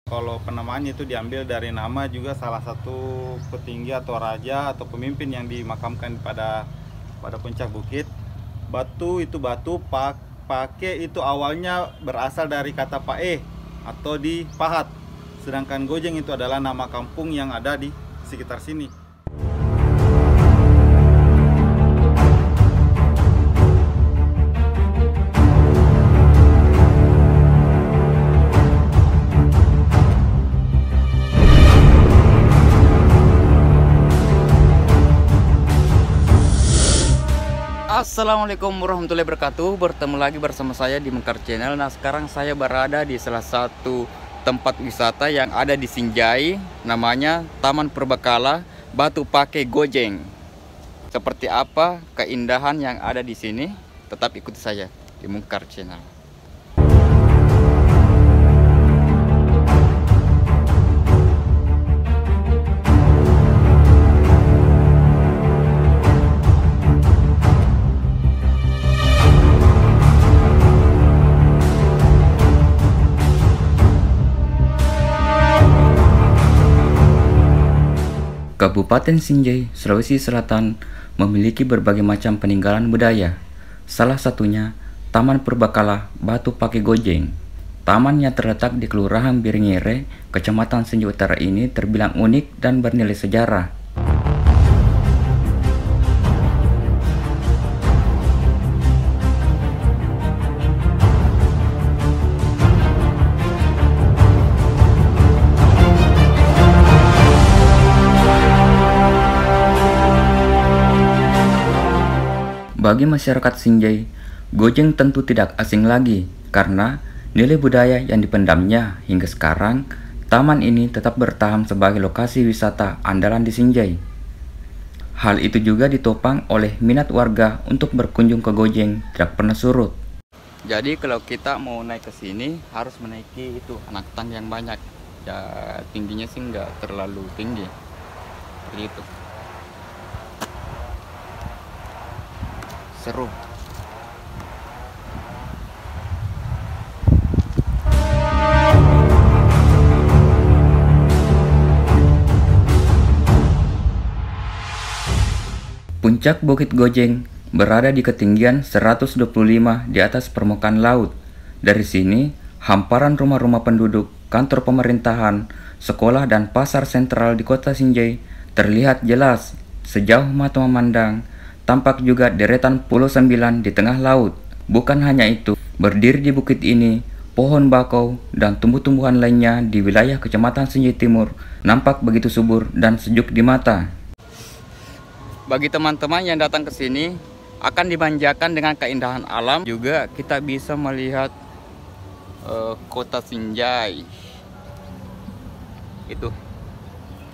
Kalau penamaannya itu diambil dari nama juga salah satu petinggi atau raja atau pemimpin yang dimakamkan pada puncak bukit. Batu itu pakai itu awalnya berasal dari kata pae atau dipahat. Sedangkan Gojeng itu adalah nama kampung yang ada di sekitar sini. Assalamualaikum warahmatullahi wabarakatuh. Bertemu lagi bersama saya di Mekar Channel. Nah, sekarang saya berada di salah satu tempat wisata yang ada di Sinjai. Namanya Taman Purbakala Batu Pake Gojeng. Seperti apa keindahan yang ada di sini? Tetap ikuti saya di Mekar Channel. Kabupaten Sinjai, Sulawesi Selatan memiliki berbagai macam peninggalan budaya. Salah satunya Taman Purbakala Batu Pake Gojeng. Taman yang terletak di Kelurahan Biringire, Kecamatan Sinjai Utara ini terbilang unik dan bernilai sejarah. Bagi masyarakat Sinjai, Gojeng tentu tidak asing lagi karena nilai budaya yang dipendamnya hingga sekarang. Taman ini tetap bertahan sebagai lokasi wisata andalan di Sinjai. Hal itu juga ditopang oleh minat warga untuk berkunjung ke Gojeng tidak pernah surut. Jadi kalau kita mau naik ke sini harus menaiki itu anak tang yang banyak. Ya tingginya sih nggak terlalu tinggi. Begitu. Seru. Puncak Bukit Gojeng berada di ketinggian 125 di atas permukaan laut. Dari sini, hamparan rumah-rumah penduduk, kantor pemerintahan, sekolah dan pasar sentral di kota Sinjai terlihat jelas sejauh mata memandang. Tampak juga deretan Pulau Sembilan di tengah laut. Bukan hanya itu, berdiri di bukit ini, pohon bakau dan tumbuh-tumbuhan lainnya di wilayah Kecamatan Sinjai Timur nampak begitu subur dan sejuk di mata. Bagi teman-teman yang datang ke sini, akan dimanjakan dengan keindahan alam. Juga kita bisa melihat kota Sinjai. Itu.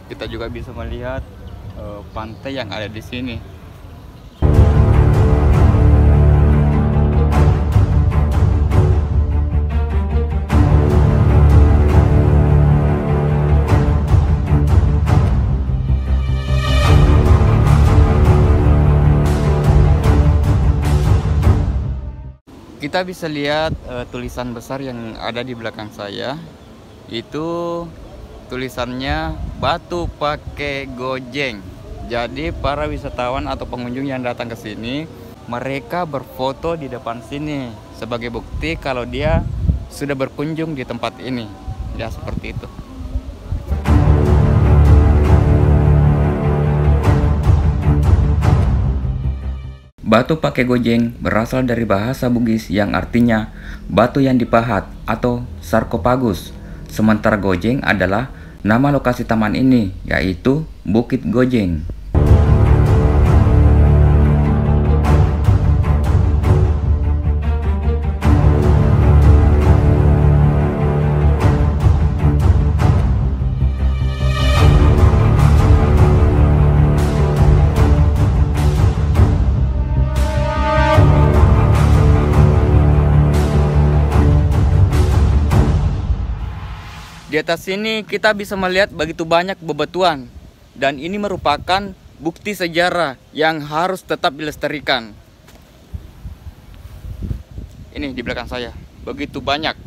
Kita juga bisa melihat pantai yang ada di sini. Kita bisa lihat tulisan besar yang ada di belakang saya. Itu tulisannya Batu Pake Gojeng. Jadi para wisatawan atau pengunjung yang datang ke sini, mereka berfoto di depan sini sebagai bukti kalau dia sudah berkunjung di tempat ini. Ya seperti itu. Batu Pake Gojeng berasal dari bahasa Bugis yang artinya batu yang dipahat atau sarkofagus. Sementara Gojeng adalah nama lokasi taman ini, yaitu Bukit Gojeng. Di atas sini kita bisa melihat begitu banyak bebatuan, dan ini merupakan bukti sejarah yang harus tetap dilestarikan. Ini di belakang saya, begitu banyak.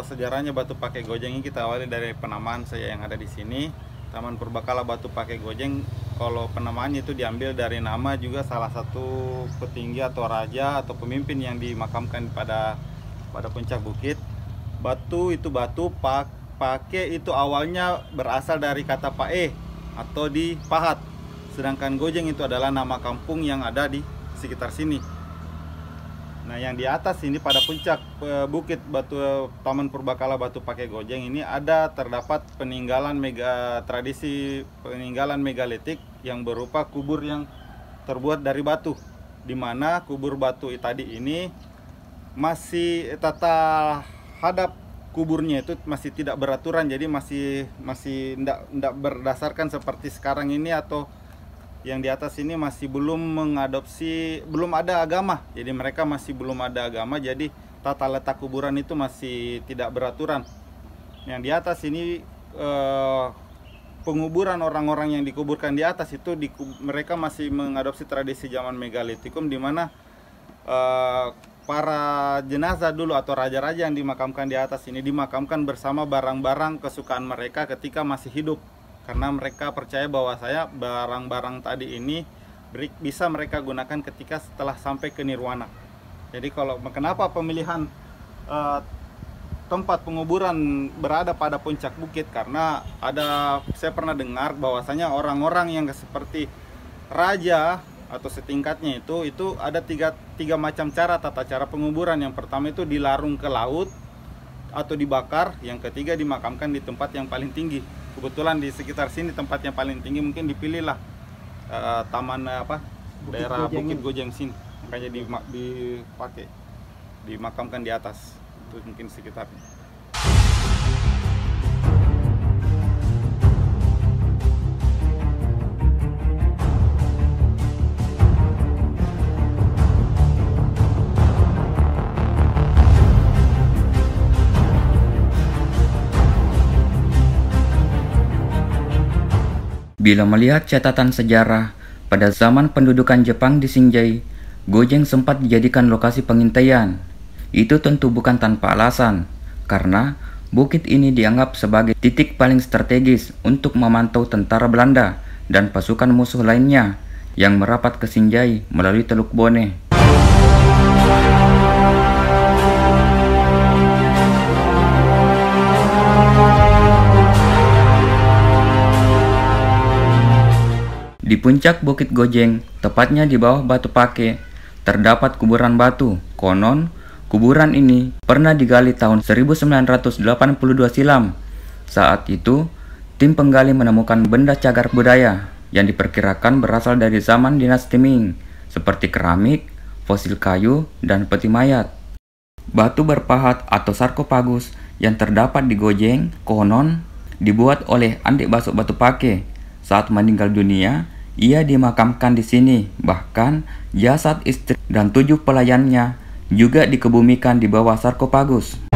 sejarahnya Batu Pake Gojeng ini kita awali dari penamaan saya yang ada di sini. Taman Purbakala Batu Pake Gojeng, kalau penamaannya itu diambil dari nama juga salah satu petinggi atau raja atau pemimpin yang dimakamkan pada puncak bukit. Batu itu batu, pake itu awalnya berasal dari kata pae atau dipahat. Sedangkan Gojeng itu adalah nama kampung yang ada di sekitar sini. Nah, yang di atas ini pada puncak bukit Taman Purbakala Batu Pake Gojeng ini terdapat tradisi peninggalan megalitik yang berupa kubur yang terbuat dari batu, di mana kubur batu tadi ini masih tata hadap kuburnya itu masih tidak beraturan, jadi masih tidak berdasarkan seperti sekarang ini, atau yang di atas ini masih belum ada agama, jadi mereka masih belum ada agama, jadi tata letak kuburan itu masih tidak beraturan. Yang di atas ini penguburan orang-orang yang dikuburkan di atas itu mereka masih mengadopsi tradisi zaman megalitikum, di mana para jenazah dulu atau raja-raja yang dimakamkan di atas ini dimakamkan bersama barang-barang kesukaan mereka ketika masih hidup. Karena mereka percaya bahwa barang-barang tadi ini bisa mereka gunakan ketika setelah sampai ke nirwana. Jadi kenapa pemilihan tempat penguburan berada pada puncak bukit? Karena saya pernah dengar bahwasanya orang-orang yang seperti raja atau setingkatnya itu ada tiga macam tata cara penguburan. Yang pertama itu dilarung ke laut atau dibakar. Yang ketiga dimakamkan di tempat yang paling tinggi. Kebetulan di sekitar sini tempat yang paling tinggi mungkin dipilihlah daerah Bukit Gojeng sini, makanya dimakamkan di atas. Itu mungkin sekitarnya. Bila melihat catatan sejarah, pada zaman pendudukan Jepang di Sinjai, Gojeng sempat dijadikan lokasi pengintaian. Itu tentu bukan tanpa alasan, karena bukit ini dianggap sebagai titik paling strategis untuk memantau tentara Belanda dan pasukan musuh lainnya yang merapat ke Sinjai melalui Teluk Bone. Di puncak Bukit Gojeng, tepatnya di bawah Batu Pake, terdapat kuburan batu. Konon, kuburan ini pernah digali tahun 1982 silam. Saat itu, tim penggali menemukan benda cagar budaya yang diperkirakan berasal dari zaman dinasti Ming, seperti keramik, fosil kayu, dan peti mayat. Batu berpahat atau sarkofagus yang terdapat di Gojeng, konon dibuat oleh adik basuh Batu Pake. Saat meninggal dunia, ia dimakamkan di sini. Bahkan jasad istri dan 7 pelayannya juga dikebumikan di bawah sarkofagus.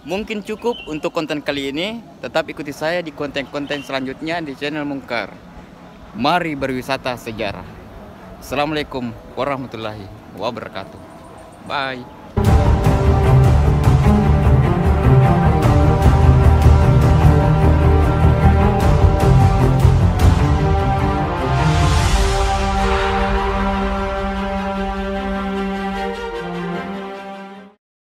Mungkin cukup untuk konten kali ini, tetap ikuti saya di konten-konten selanjutnya di channel Mungkar. Mari berwisata sejarah. Assalamualaikum warahmatullahi wabarakatuh. Bye.